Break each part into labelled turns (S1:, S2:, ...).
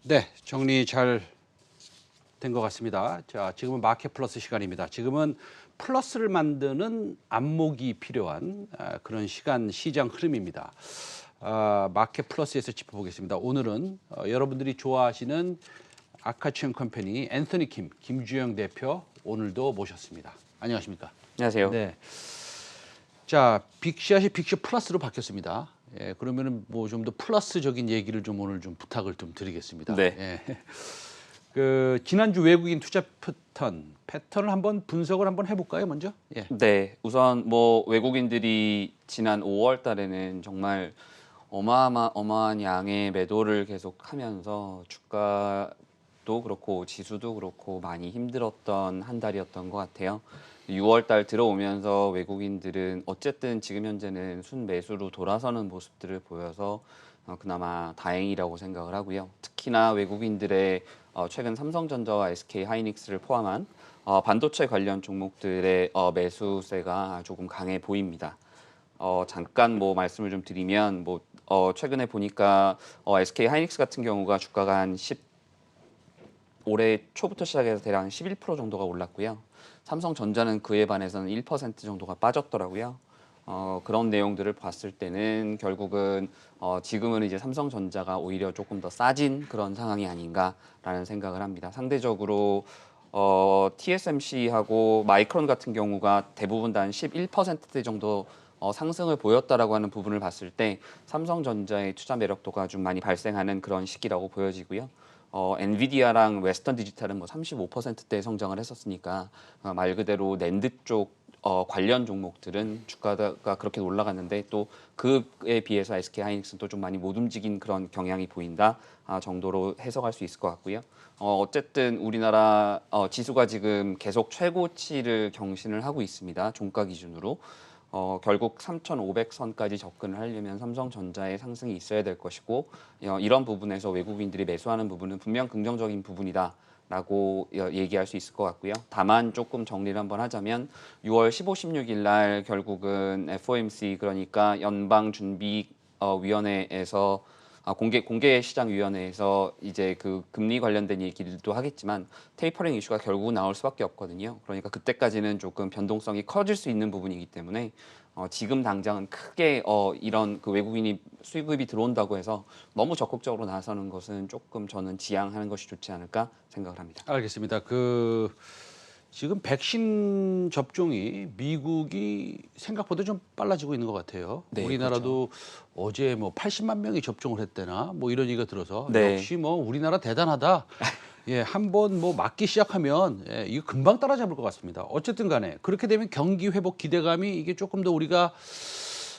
S1: 네, 정리 잘 된 것 같습니다. 자, 지금은 마켓 플러스 시간입니다. 지금은 플러스를 만드는 안목이 필요한 그런 시장 흐름입니다. 마켓 플러스에서 짚어보겠습니다. 오늘은 여러분들이 좋아하시는 아카치언 컴퍼니 앤서니 김주영 대표 오늘도 모셨습니다. 안녕하십니까?
S2: 안녕하세요.
S1: 네. 자, 빅샷이 빅샷 플러스로 바뀌었습니다. 예, 그러면은 뭐 좀 더 플러스적인 얘기를 좀 오늘 좀 부탁을 좀 드리겠습니다.
S2: 네.
S1: 예. 그 지난주 외국인 투자 패턴을 한번 분석을 한번 해볼까요, 먼저? 예.
S2: 네, 우선 뭐 외국인들이 지난 5월 달에는 정말 어마어마한 양의 매도를 계속하면서 주가도 그렇고 지수도 그렇고 많이 힘들었던 한 달이었던 것 같아요. 6월 달 들어오면서 외국인들은 어쨌든 지금 현재는 순매수로 돌아서는 모습들을 보여서 그나마 다행이라고 생각을 하고요. 특히나 외국인들의 최근 삼성전자와 SK 하이닉스를 포함한 반도체 관련 종목들의 매수세가 조금 강해 보입니다. 잠깐 뭐 말씀을 좀 드리면 최근에 보니까 SK 하이닉스 같은 경우가 주가가 올해 초부터 시작해서 대략 11% 정도가 올랐고요. 삼성전자는 그에 반해서는 1% 정도가 빠졌더라고요. 그런 내용들을 봤을 때는 결국은 지금은 이제 삼성전자가 오히려 조금 더 싸진 그런 상황이 아닌가라는 생각을 합니다. 상대적으로 TSMC하고 마이크론 같은 경우가 대부분 다 한 11%대 정도 상승을 보였다라고 하는 부분을 봤을 때 삼성전자의 투자 매력도가 좀 많이 발생하는 그런 시기라고 보여지고요. 엔비디아랑 웨스턴 디지털은 뭐 35%대 성장을 했었으니까 말 그대로 낸드 쪽 관련 종목들은 주가가 그렇게 올라갔는데 또 그에 비해서 SK 하이닉스는 또 좀 많이 못 움직인 그런 경향이 보인다 정도로 해석할 수 있을 것 같고요. 어쨌든 우리나라 지수가 지금 계속 최고치를 경신을 하고 있습니다. 종가 기준으로. 결국 3,500선까지 접근을 하려면 삼성전자의 상승이 있어야 될 것이고 이런 부분에서 외국인들이 매수하는 부분은 분명 긍정적인 부분이다. 라고 얘기할 수 있을 것 같고요. 다만 조금 정리를 한번 하자면 6월 15, 16일 날 결국은 FOMC 그러니까 연방준비위원회에서 공개시장위원회에서 이제 그 금리 관련된 얘기들도 하겠지만 테이퍼링 이슈가 결국은 나올 수밖에 없거든요. 그러니까 그때까지는 조금 변동성이 커질 수 있는 부분이기 때문에 지금 당장은 크게 이런 그 외국인이 수입이 들어온다고 해서 너무 적극적으로 나서는 것은 조금 저는 지양하는 것이 좋지 않을까 생각을 합니다.
S1: 알겠습니다. 지금 백신 접종이 미국이 생각보다 좀 빨라지고 있는 것 같아요.
S2: 네,
S1: 우리나라도 어제 뭐 80만 명이 접종을 했대나 뭐 이런 얘기가 들어서
S2: 네.
S1: 역시 뭐 우리나라 대단하다. 예, 한번 뭐 맞기 시작하면 이거 금방 따라잡을 것 같습니다. 어쨌든 간에 그렇게 되면 경기 회복 기대감이 이게 조금 더 우리가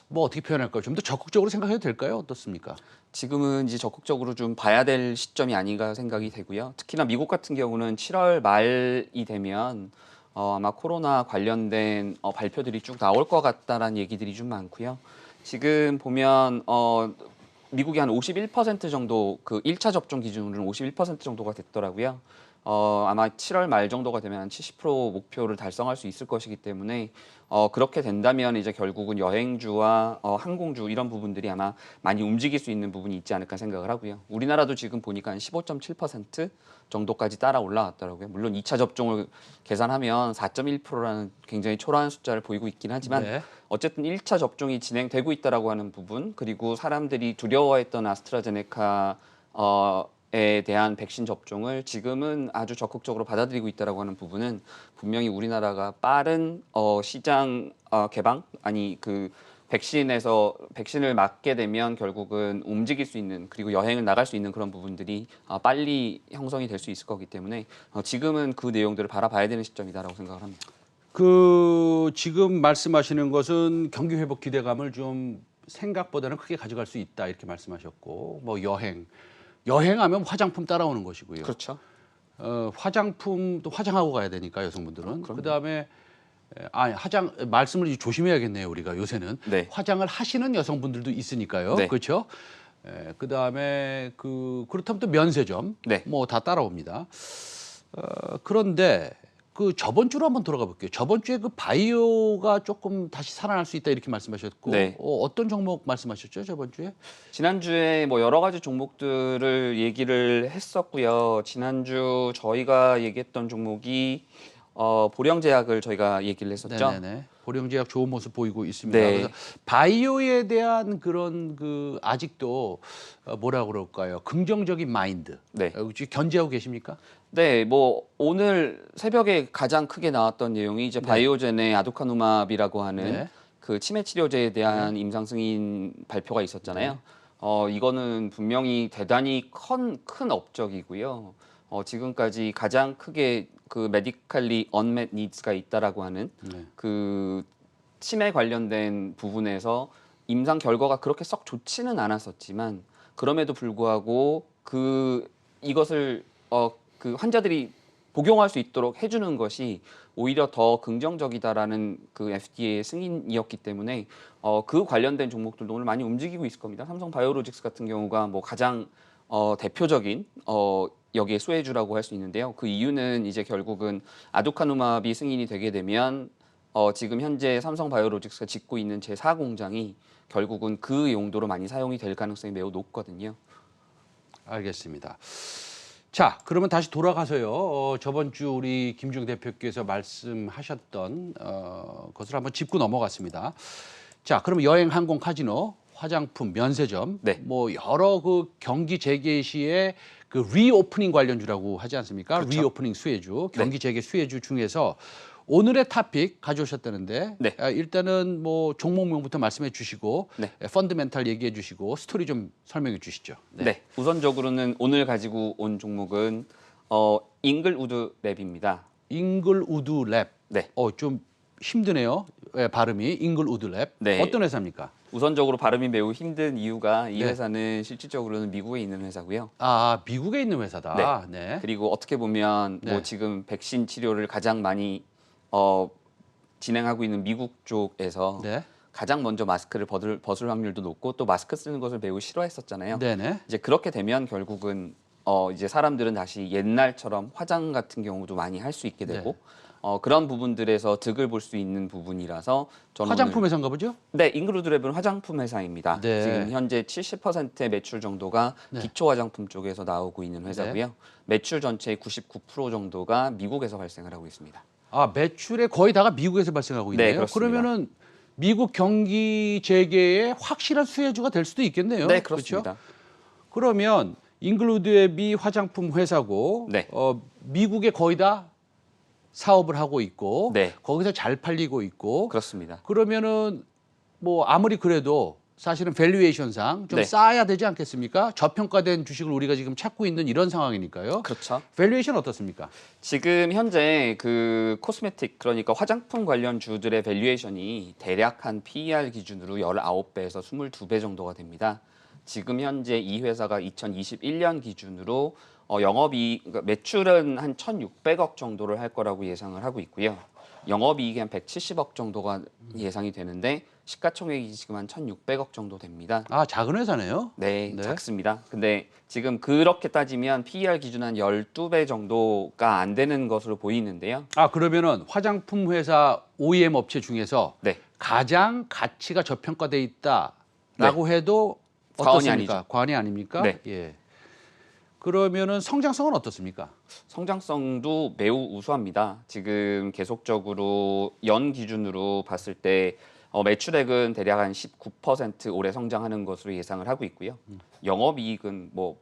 S1: 뭐 어떻게 표현할까요? 좀 더 적극적으로 생각해도 될까요? 어떻습니까?
S2: 지금은 이제 적극적으로 좀 봐야 될 시점이 아닌가 생각이 되고요. 특히나 미국 같은 경우는 7월 말이 되면 아마 코로나 관련된 발표들이 쭉 나올 것 같다라는 얘기들이 좀 많고요. 지금 보면 미국이 한 51% 정도 그 1차 접종 기준으로는 51% 정도가 됐더라고요. 아마 7월 말 정도가 되면 한 70% 목표를 달성할 수 있을 것이기 때문에 그렇게 된다면 이제 결국은 여행주와 항공주 이런 부분들이 아마 많이 움직일 수 있는 부분이 있지 않을까 생각을 하고요. 우리나라도 지금 보니까 한 15.7% 정도까지 따라 올라왔더라고요. 물론 2차 접종을 계산하면 4.1%라는 굉장히 초라한 숫자를 보이고 있긴 하지만
S1: 네.
S2: 어쨌든 1차 접종이 진행되고 있다라고 하는 부분 그리고 사람들이 두려워했던 아스트라제네카 에 대한 백신 접종을 지금은 아주 적극적으로 받아들이고 있다라고 하는 부분은 분명히 우리나라가 빠른 시장 개방 아니 그 백신을 맞게 되면 결국은 움직일 수 있는 그리고 여행을 나갈 수 있는 그런 부분들이 빨리 형성이 될 수 있을 거기 때문에 지금은 그 내용들을 바라봐야 되는 시점이다라고 생각을 합니다.
S1: 지금 말씀하시는 것은 경기 회복 기대감을 좀 생각보다는 크게 가져갈 수 있다 이렇게 말씀하셨고 뭐 여행하면 화장품 따라오는 것이고요.
S2: 그렇죠.
S1: 화장품도 화장하고 가야 되니까 여성분들은
S2: 그럼요.
S1: 그다음에 말씀을 이제 조심해야겠네요 우리가 요새는
S2: 네.
S1: 화장을 하시는 여성분들도 있으니까요.
S2: 네.
S1: 그렇죠? 그다음에 그렇다면 또 면세점
S2: 네.
S1: 뭐 다 따라옵니다. 그런데 그 저번 주로 한번 돌아가 볼게요. 저번 주에 그 바이오가 조금 다시 살아날 수 있다 이렇게 말씀하셨고
S2: 네.
S1: 어떤 종목 말씀하셨죠 저번 주에?
S2: 지난주에 뭐 여러 가지 종목들을 얘기를 했었고요. 지난주 저희가 얘기했던 종목이 보령제약을 저희가 얘기를 했었죠.
S1: 네네네. 보령제약 좋은 모습 보이고 있습니다.
S2: 네.
S1: 그래서 바이오에 대한 그런 그 아직도 뭐라 그럴까요? 긍정적인 마인드.
S2: 네.
S1: 혹시 견제하고 계십니까?
S2: 네, 뭐 오늘 새벽에 가장 크게 나왔던 내용이 이제 바이오젠의 아두카누맙이라고 하는
S1: 네.
S2: 그 치매 치료제에 대한 임상 승인 발표가 있었잖아요. 이거는 분명히 대단히 큰 업적이고요. 지금까지 가장 크게 그 메디컬리 언맷 니드스가 있다라고 하는
S1: 네.
S2: 그 치매 관련된 부분에서 임상 결과가 그렇게 썩 좋지는 않았었지만 그럼에도 불구하고 이것을 그 환자들이 복용할 수 있도록 해주는 것이 오히려 더 긍정적이다라는 그 FDA의 승인이었기 때문에 그 관련된 종목들도 오늘 많이 움직이고 있을 겁니다. 삼성 바이오로직스 같은 경우가 뭐 가장 대표적인 여기에 수혜주라고 할 수 있는데요. 그 이유는 이제 결국은 아두카누맙이 승인이 되게 되면 지금 현재 삼성 바이오로직스가 짓고 있는 제4 공장이 결국은 그 용도로 많이 사용이 될 가능성이 매우 높거든요.
S1: 알겠습니다. 자, 그러면 다시 돌아가서요. 저번 주 우리 김중 대표께서 말씀하셨던 것을 한번 짚고 넘어갔습니다. 자, 그러면 여행, 항공, 카지노, 화장품, 면세점,
S2: 네.
S1: 뭐 여러 그 경기 재개 시에 그 리오프닝 관련주라고 하지 않습니까?
S2: 그렇죠.
S1: 리오프닝 수혜주, 경기 재개 수혜주 중에서 오늘의 토픽 가져오셨다는데
S2: 네.
S1: 일단은 뭐 종목명부터 말씀해 주시고
S2: 네.
S1: 펀드멘탈 얘기해 주시고 스토리 좀 설명해 주시죠.
S2: 네. 우선적으로는 오늘 가지고 온 종목은 잉글우드 랩입니다.
S1: 잉글우드 랩.
S2: 네.
S1: 좀 힘드네요. 발음이 잉글우드 랩.
S2: 네.
S1: 어떤 회사입니까?
S2: 우선적으로 발음이 매우 힘든 이유가 이
S1: 네.
S2: 회사는 실질적으로는 미국에 있는 회사고요.
S1: 미국에 있는 회사다. 네.
S2: 그리고 어떻게 보면
S1: 네.
S2: 뭐 지금 백신 치료를 가장 많이 진행하고 있는 미국 쪽에서
S1: 네.
S2: 가장 먼저 마스크를 벗을 확률도 높고 또 마스크 쓰는 것을 매우 싫어했었잖아요.
S1: 네네.
S2: 이제 그렇게 되면 결국은 이제 사람들은 다시 옛날처럼 화장 같은 경우도 많이 할 수 있게 되고 그런 부분들에서 득을 볼 수 있는 부분이라서 저는
S1: 화장품 회사인가 보죠?
S2: 네, 잉그루드랩은 화장품 회사입니다.
S1: 네.
S2: 지금 현재 70%의 매출 정도가 기초 화장품 쪽에서 나오고 있는 회사고요. 매출 전체의 99% 정도가 미국에서 발생을 하고 있습니다.
S1: 매출의 거의 다가 미국에서 발생하고 있네요.
S2: 네, 그렇습니다.
S1: 그러면은 미국 경기 재개의 확실한 수혜주가 될 수도 있겠네요.
S2: 네, 그렇습니다.
S1: 그렇죠? 그러면 잉글루드앱이 화장품 회사고
S2: 네.
S1: 미국에 거의 다 사업을 하고 있고
S2: 네.
S1: 거기서 잘 팔리고 있고
S2: 그렇습니다.
S1: 그러면은 뭐 아무리 그래도 사실은 밸류에이션상 좀
S2: 네.
S1: 쌓아야 되지 않겠습니까? 저평가된 주식을 우리가 지금 찾고 있는 이런 상황이니까요.
S2: 그렇죠.
S1: 밸류에이션 어떻습니까?
S2: 지금 현재 그 코스메틱 그러니까 화장품 관련 주들의 밸류에이션이 대략 한 PER 기준으로 19배에서 22배 정도가 됩니다. 지금 현재 이 회사가 2021년 기준으로 그러니까 매출은 한 1,600억 정도를 할 거라고 예상을 하고 있고요. 영업이익이 한 170억 정도가 예상이 되는데 시가총액이 지금 한 1,600억 정도 됩니다.
S1: 작은 회사네요.
S2: 네,
S1: 네.
S2: 작습니다. 근데 지금 그렇게 따지면 PER 기준 한 12배 정도가 안 되는 것으로 보이는데요.
S1: 그러면은 화장품 회사 OEM 업체 중에서
S2: 네.
S1: 가장 가치가 저평가돼 있다라고 해도
S2: 과언이
S1: 어떻습니까?
S2: 아니죠.
S1: 과언이 아닙니까?
S2: 네.
S1: 예. 그러면은 성장성은 어떻습니까?
S2: 성장성도 매우 우수합니다. 지금 계속적으로 연 기준으로 봤을 때 매출액은 대략 한 19% 올해 성장하는 것으로 예상을 하고 있고요. 영업이익은 뭐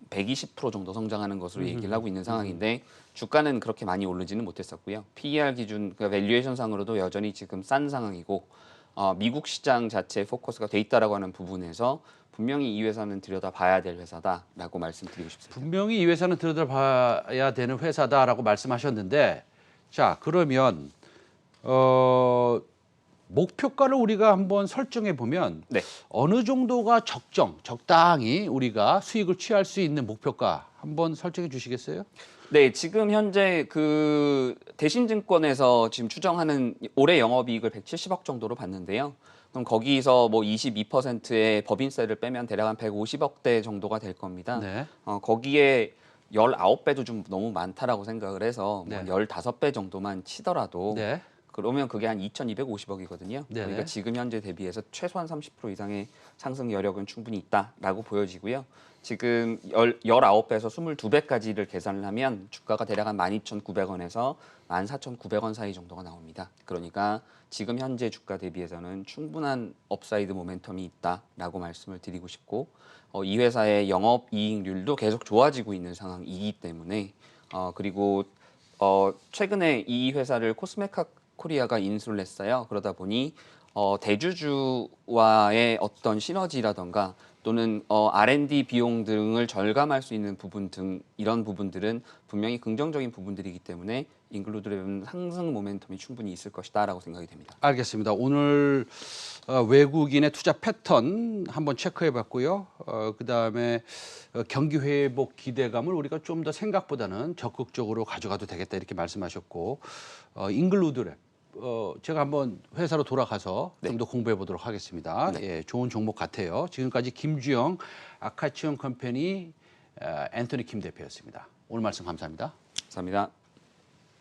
S2: 120% 정도 성장하는 것으로 얘기를 하고 있는 상황인데 주가는 그렇게 많이 오르지는 못했었고요. PER 기준 그 밸류에이션 상으로도 여전히 지금 싼 상황이고 미국 시장 자체에 포커스가 돼 있다라고 하는 부분에서 분명히 이 회사는 들여다봐야 될 회사다라고 말씀드리고 싶습니다.
S1: 분명히 이 회사는 들여다봐야 되는 회사다라고 말씀하셨는데 자 그러면 목표가를 우리가 한번 설정해 보면
S2: 네.
S1: 어느 정도가 적당히 우리가 수익을 취할 수 있는 목표가 한번 설정해 주시겠어요?
S2: 네, 지금 현재 그 대신증권에서 지금 추정하는 올해 영업이익을 170억 정도로 봤는데요. 그럼 거기서 뭐 22%의 법인세를 빼면 대략 한 150억대 정도가 될 겁니다.
S1: 네.
S2: 거기에 19배도 좀 너무 많다라고 생각을 해서
S1: 네.
S2: 뭐 15배 정도만 치더라도
S1: 네.
S2: 그러면 그게 한 2,250억이거든요.
S1: 네네.
S2: 그러니까 지금 현재 대비해서 최소한 30% 이상의 상승 여력은 충분히 있다라고 보여지고요. 지금 19배에서 22배까지를 계산을 하면 주가가 대략 한 12,900원에서 14,900원 사이 정도가 나옵니다. 그러니까 지금 현재 주가 대비해서는 충분한 업사이드 모멘텀이 있다라고 말씀을 드리고 싶고 이 회사의 영업이익률도 계속 좋아지고 있는 상황이기 때문에 그리고 최근에 이 회사를 코스메카 코리아가 인수를 했어요. 그러다 보니 대주주와의 어떤 시너지라던가 또는 R&D 비용 등을 절감할 수 있는 부분 등 이런 부분들은 분명히 긍정적인 부분들이기 때문에 인글루드랩은 상승 모멘텀이 충분히 있을 것이다라고 생각이 됩니다.
S1: 알겠습니다. 오늘 외국인의 투자 패턴 한번 체크해봤고요. 그다음에 경기 회복 기대감을 우리가 좀 더 생각보다는 적극적으로 가져가도 되겠다 이렇게 말씀하셨고 잉글루드랩 제가 한번 회사로 돌아가서 좀 더 공부해 보도록 하겠습니다.
S2: 네.
S1: 예, 좋은 종목 같아요. 지금까지 김주영 아카치온 컴퍼니 앤토니 킴 대표였습니다. 오늘 말씀 감사합니다.
S2: 감사합니다.